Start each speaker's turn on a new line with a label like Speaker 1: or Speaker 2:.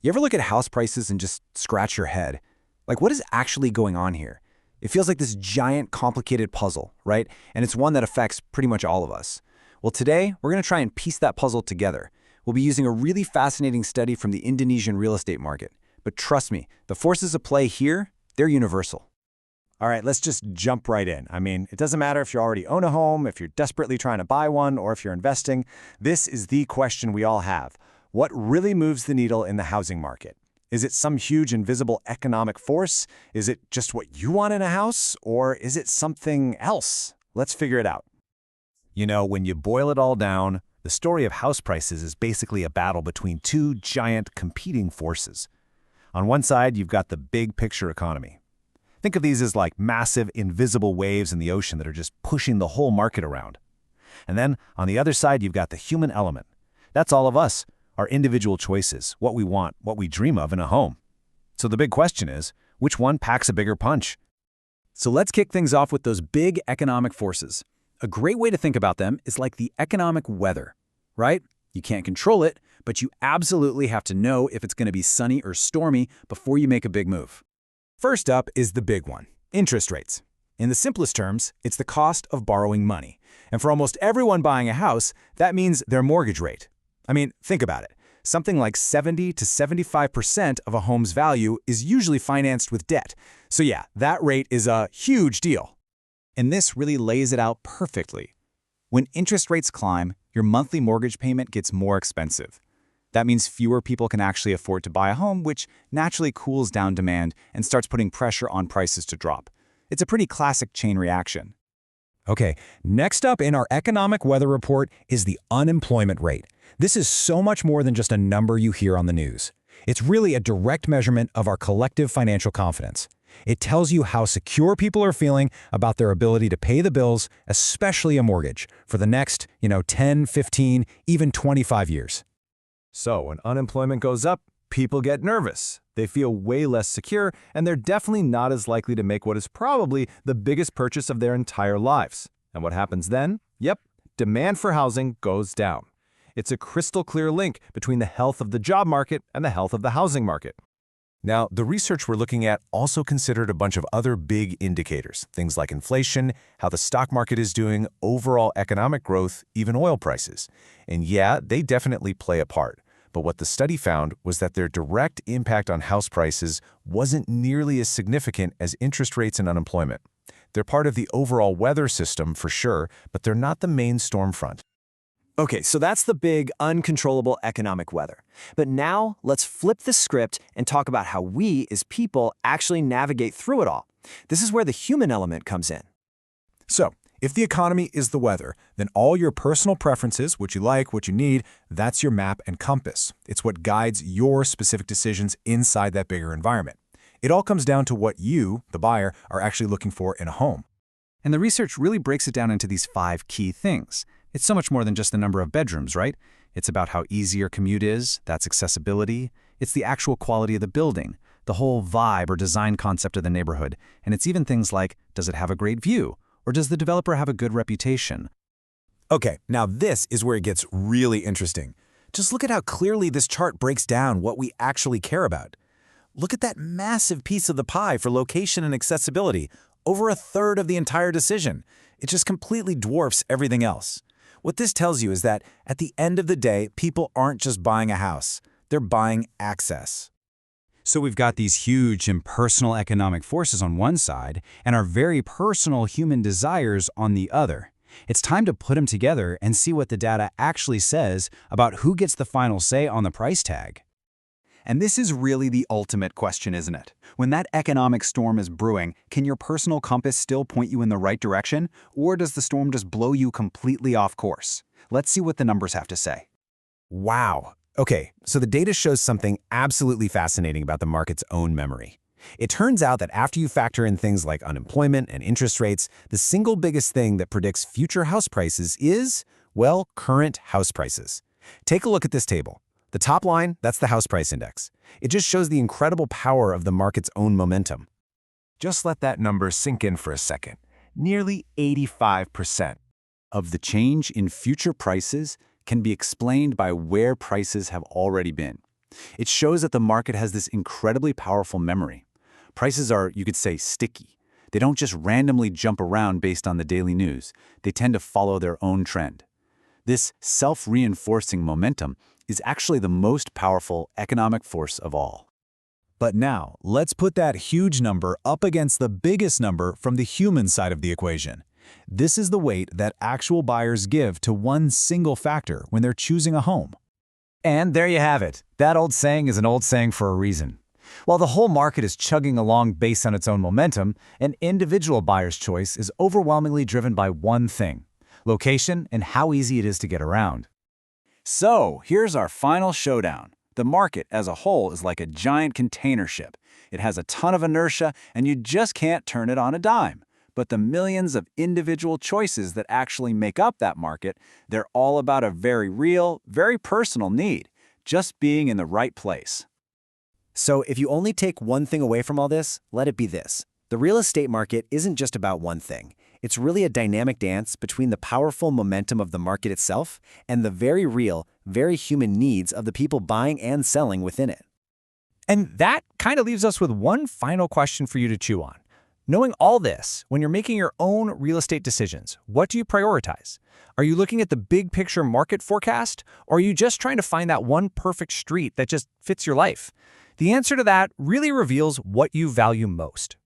Speaker 1: You ever look at house prices and just scratch your head? Like, what is actually going on here? It feels like this giant, complicated puzzle, right? And it's one that affects pretty much all of us. Well, today, we're going to try and piece that puzzle together. We'll be using a really fascinating study from the Indonesian real estate market. But trust me, the forces at play here, they're universal.
Speaker 2: All right, let's just jump right in. I mean, it doesn't matter if you already own a home, if you're desperately trying to buy one, or if you're investing. This is the question we all have. What really moves the needle in the housing market? Is it some huge invisible economic force? Is it just what you want in a house? Or is it something else? Let's figure it out. You know, when you boil it all down, the story of house prices is basically a battle between two giant competing forces. On one side, you've got the big picture economy. Think of these as like massive, invisible waves in the ocean that are just pushing the whole market around. And then, on the other side, you've got the human element. That's all of us, our individual choices, what we want, what we dream of in a home. So the big question is, which one packs a bigger punch?
Speaker 1: So let's kick things off with those big economic forces. A great way to think about them is like the economic weather, right? You can't control it, but you absolutely have to know if it's going to be sunny or stormy before you make a big move. First up is the big one, interest rates. In the simplest terms, it's the cost of borrowing money. And for almost everyone buying a house, that means their mortgage rate. I mean, think about it. Something like 70 to 75% of a home's value is usually financed with debt. So yeah, that rate is a huge deal. And this really lays it out perfectly. When interest rates climb, your monthly mortgage payment gets more expensive. That means fewer people can actually afford to buy a home, which naturally cools down demand and starts putting pressure on prices to drop. It's a pretty classic chain reaction.
Speaker 3: Okay, next up in our economic weather report is the unemployment rate. This is so much more than just a number you hear on the news. It's really a direct measurement of our collective financial confidence. It tells you how secure people are feeling about their ability to pay the bills, especially a mortgage, for the next, 10, 15, even 25 years.
Speaker 2: So when unemployment goes up, people get nervous. They feel way less secure, and they're definitely not as likely to make what is probably the biggest purchase of their entire lives. And what happens then? Yep, demand for housing goes down. It's a crystal clear link between the health of the job market and the health of the housing market. Now, the research we're looking at also considered a bunch of other big indicators, things like inflation, how the stock market is doing, overall economic growth, even oil prices. And yeah, they definitely play a part. But what the study found was that their direct impact on house prices wasn't nearly as significant as interest rates and unemployment. They're part of the overall weather system for sure, but they're not the main storm front.
Speaker 4: Okay, so that's the big, uncontrollable economic weather. But now, let's flip the script and talk about how we, as people, actually navigate through it all. This is where the human element comes in.
Speaker 3: So, if the economy is the weather, then all your personal preferences, what you like, what you need, that's your map and compass. It's what guides your specific decisions inside that bigger environment. It all comes down to what you, the buyer, are actually looking for in a home.
Speaker 1: And the research really breaks it down into these 5 key things. It's so much more than just the number of bedrooms, right? It's about how easy your commute is, that's accessibility. It's the actual quality of the building, the whole vibe or design concept of the neighborhood. And it's even things like, does it have a great view? Or does the developer have a good reputation?
Speaker 3: Okay, now this is where it gets really interesting. Just look at how clearly this chart breaks down what we actually care about. Look at that massive piece of the pie for location and accessibility, over a third of the entire decision. It just completely dwarfs everything else. What this tells you is that, at the end of the day, people aren't just buying a house. They're buying access.
Speaker 1: So we've got these huge impersonal economic forces on one side and our very personal human desires on the other. It's time to put them together and see what the data actually says about who gets the final say on the price tag. And this is really the ultimate question, isn't it? When that economic storm is brewing, can your personal compass still point you in the right direction, or does the storm just blow you completely off course? Let's see what the numbers have to say.
Speaker 3: Wow. Okay, so the data shows something absolutely fascinating about the market's own memory. It turns out that after you factor in things like unemployment and interest rates, the single biggest thing that predicts future house prices is, well, current house prices. Take a look at this table. The top line, that's the house price index. It just shows the incredible power of the market's own momentum. Just let that number sink in for a second. Nearly 85%
Speaker 1: Of the change in future prices can be explained by where prices have already been. It shows that the market has this incredibly powerful memory. Prices are, you could say, sticky. They don't just randomly jump around based on the daily news. They tend to follow their own trend. This self-reinforcing momentum is actually the most powerful economic force of all.
Speaker 3: But now, let's put that huge number up against the biggest number from the human side of the equation. This is the weight that actual buyers give to one single factor when they're choosing a home.
Speaker 2: And there you have it. That old saying is an old saying for a reason. While the whole market is chugging along based on its own momentum, an individual buyer's choice is overwhelmingly driven by one thing: location and how easy it is to get around.
Speaker 1: So, here's our final showdown. The market as a whole is like a giant container ship. It has a ton of inertia, and you just can't turn it on a dime. But the millions of individual choices that actually make up that market, they're all about a very real, very personal need, just being in the right place.
Speaker 4: So if you only take one thing away from all this, let it be this. The real estate market isn't just about one thing. It's really a dynamic dance between the powerful momentum of the market itself and the very real, very human needs of the people buying and selling within it.
Speaker 3: And that kind of leaves us with one final question for you to chew on. Knowing all this, when you're making your own real estate decisions, what do you prioritize? Are you looking at the big picture market forecast, or are you just trying to find that one perfect street that just fits your life? The answer to that really reveals what you value most.